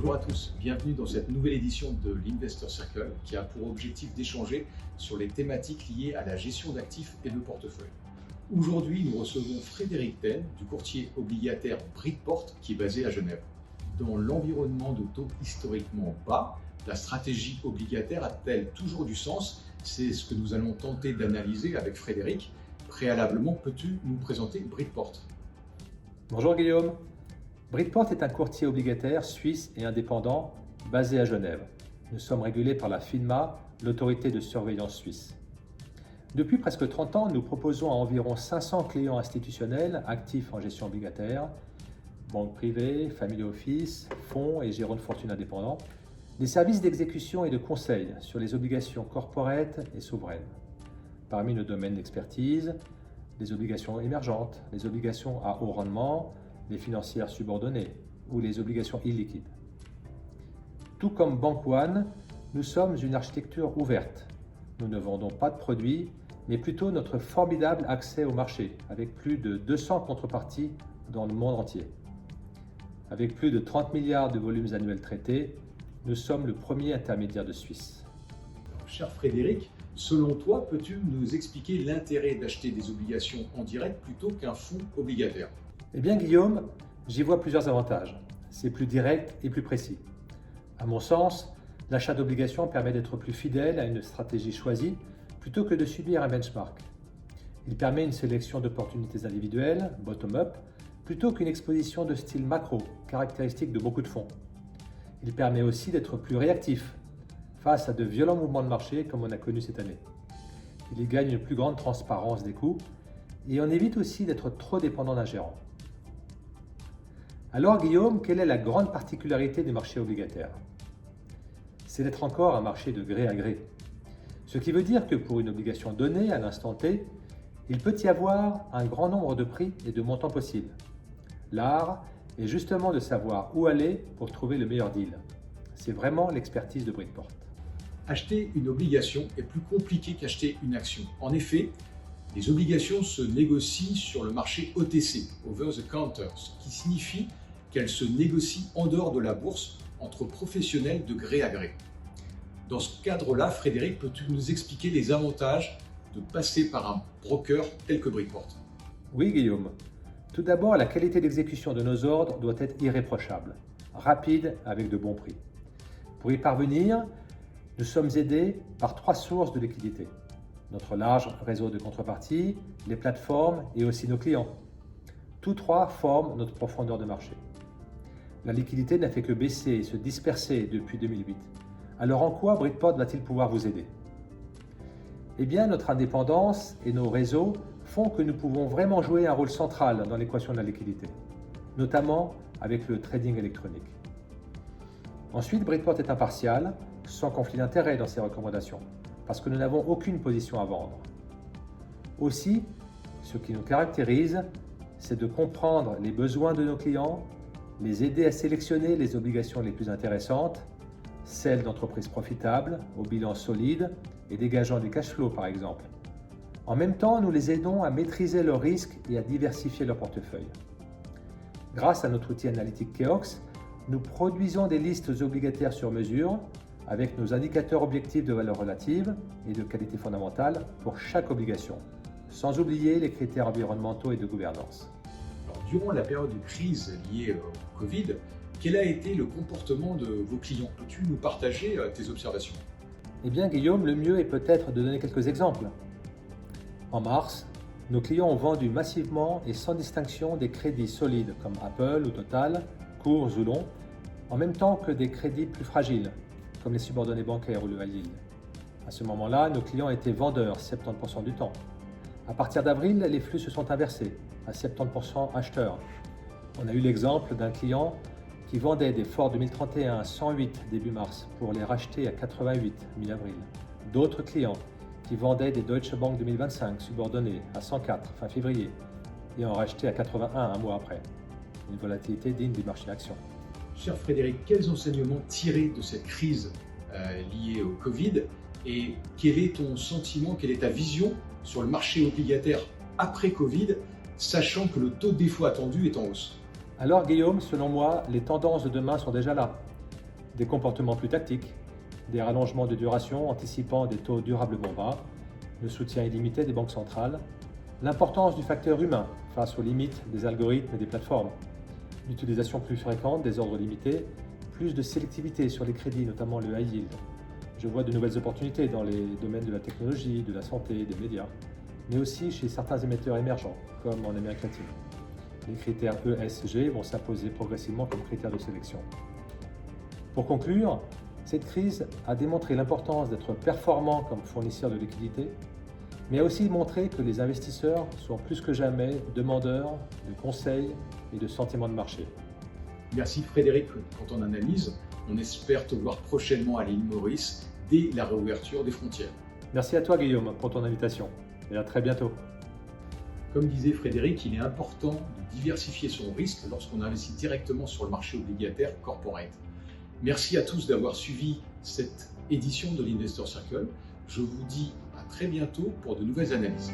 Bonjour à tous, bienvenue dans cette nouvelle édition de l'Investor Circle qui a pour objectif d'échanger sur les thématiques liées à la gestion d'actifs et de portefeuille. Aujourd'hui, nous recevons Frédéric Ten du courtier obligataire Bridport qui est basé à Genève. Dans l'environnement de taux historiquement bas, la stratégie obligataire a-t-elle toujours du sens? C'est ce que nous allons tenter d'analyser avec Frédéric. Préalablement, peux-tu nous présenter Bridport? Bonjour Guillaume. Bridport est un courtier obligataire suisse et indépendant basé à Genève. Nous sommes régulés par la FINMA, l'autorité de surveillance suisse. Depuis presque 30 ans, nous proposons à environ 500 clients institutionnels actifs en gestion obligataire, banques privées, family office, fonds et gérants de fortune indépendants, des services d'exécution et de conseil sur les obligations corporate et souveraines. Parmi nos domaines d'expertise, les obligations émergentes, les obligations à haut rendement, les financières subordonnées ou les obligations illiquides. Tout comme Bank One, nous sommes une architecture ouverte. Nous ne vendons pas de produits, mais plutôt notre formidable accès au marché, avec plus de 200 contreparties dans le monde entier. Avec plus de 30 milliards de volumes annuels traités, nous sommes le premier intermédiaire de Suisse. Cher Frédéric, selon toi, peux-tu nous expliquer l'intérêt d'acheter des obligations en direct plutôt qu'un fonds obligataire? Eh bien Guillaume, j'y vois plusieurs avantages. C'est plus direct et plus précis. À mon sens, l'achat d'obligations permet d'être plus fidèle à une stratégie choisie plutôt que de subir un benchmark. Il permet une sélection d'opportunités individuelles, bottom-up, plutôt qu'une exposition de style macro, caractéristique de beaucoup de fonds. Il permet aussi d'être plus réactif face à de violents mouvements de marché comme on a connu cette année. Il y gagne une plus grande transparence des coûts et on évite aussi d'être trop dépendant d'un gérant. Alors Guillaume, quelle est la grande particularité du marché obligataire? C'est d'être encore un marché de gré à gré. Ce qui veut dire que pour une obligation donnée à l'instant T, il peut y avoir un grand nombre de prix et de montants possibles. L'art est justement de savoir où aller pour trouver le meilleur deal. C'est vraiment l'expertise de Bridport. Acheter une obligation est plus compliqué qu'acheter une action. En effet, les obligations se négocient sur le marché OTC, over the counter, ce qui signifie qu'elles se négocient en dehors de la bourse entre professionnels de gré à gré. Dans ce cadre-là, Frédéric, peux-tu nous expliquer les avantages de passer par un broker tel que Bridport? Oui Guillaume. Tout d'abord, la qualité d'exécution de nos ordres doit être irréprochable, rapide avec de bons prix. Pour y parvenir, nous sommes aidés par 3 sources de liquidité. Notre large réseau de contreparties, les plateformes et aussi nos clients. Tous 3 forment notre profondeur de marché. La liquidité n'a fait que baisser et se disperser depuis 2008. Alors en quoi Bridport va-t-il pouvoir vous aider? Eh bien, notre indépendance et nos réseaux font que nous pouvons vraiment jouer un rôle central dans l'équation de la liquidité, notamment avec le trading électronique. Ensuite, Bridport est impartial, sans conflit d'intérêt dans ses recommandations, parce que nous n'avons aucune position à vendre. Aussi, ce qui nous caractérise, c'est de comprendre les besoins de nos clients, les aider à sélectionner les obligations les plus intéressantes, celles d'entreprises profitables, au bilan solide et dégageant du cash flow par exemple. En même temps, nous les aidons à maîtriser leurs risques et à diversifier leur portefeuille. Grâce à notre outil analytique Keox, nous produisons des listes obligataires sur mesure avec nos indicateurs objectifs de valeur relative et de qualité fondamentale pour chaque obligation, sans oublier les critères environnementaux et de gouvernance. Alors, durant la période de crise liée au Covid, quel a été le comportement de vos clients? Peux-tu nous partager tes observations? Eh bien Guillaume, le mieux est peut-être de donner quelques exemples. En mars, nos clients ont vendu massivement et sans distinction des crédits solides comme Apple ou Total, courts ou longs, en même temps que des crédits plus fragiles, comme les subordonnés bancaires ou le high yield. À ce moment-là, nos clients étaient vendeurs 70% du temps. À partir d'avril, les flux se sont inversés, à 70% acheteurs. On a eu l'exemple d'un client qui vendait des Ford 2031 à 108 début mars pour les racheter à 88 mi-avril. D'autres clients qui vendaient des Deutsche Bank 2025 subordonnés à 104 fin février et en rachetaient à 81 un mois après. Une volatilité digne du marché action. Cher Frédéric, quels enseignements tirer de cette crise liée au Covid et quel est ton sentiment, quelle est ta vision sur le marché obligataire après Covid, sachant que le taux de défaut attendu est en hausse? Alors Guillaume, selon moi, les tendances de demain sont déjà là. des comportements plus tactiques, des rallongements de duration anticipant des taux durablement bas, le soutien illimité des banques centrales, l'importance du facteur humain face aux limites des algorithmes et des plateformes, l'utilisation plus fréquente des ordres limités, plus de sélectivité sur les crédits, notamment le high yield. Je vois de nouvelles opportunités dans les domaines de la technologie, de la santé, des médias, mais aussi chez certains émetteurs émergents, comme en Amérique latine. Les critères ESG vont s'imposer progressivement comme critères de sélection. Pour conclure, cette crise a démontré l'importance d'être performant comme fournisseur de liquidités, mais a aussi montré que les investisseurs sont plus que jamais demandeurs de conseils et de sentiments de marché. Merci Frédéric pour ton analyse. On espère te voir prochainement à l'île Maurice dès la réouverture des frontières. Merci à toi Guillaume pour ton invitation et à très bientôt. Comme disait Frédéric, il est important de diversifier son risque lorsqu'on investit directement sur le marché obligataire corporate. Merci à tous d'avoir suivi cette édition de l'Investor Circle. Je vous dis à très bientôt pour de nouvelles analyses.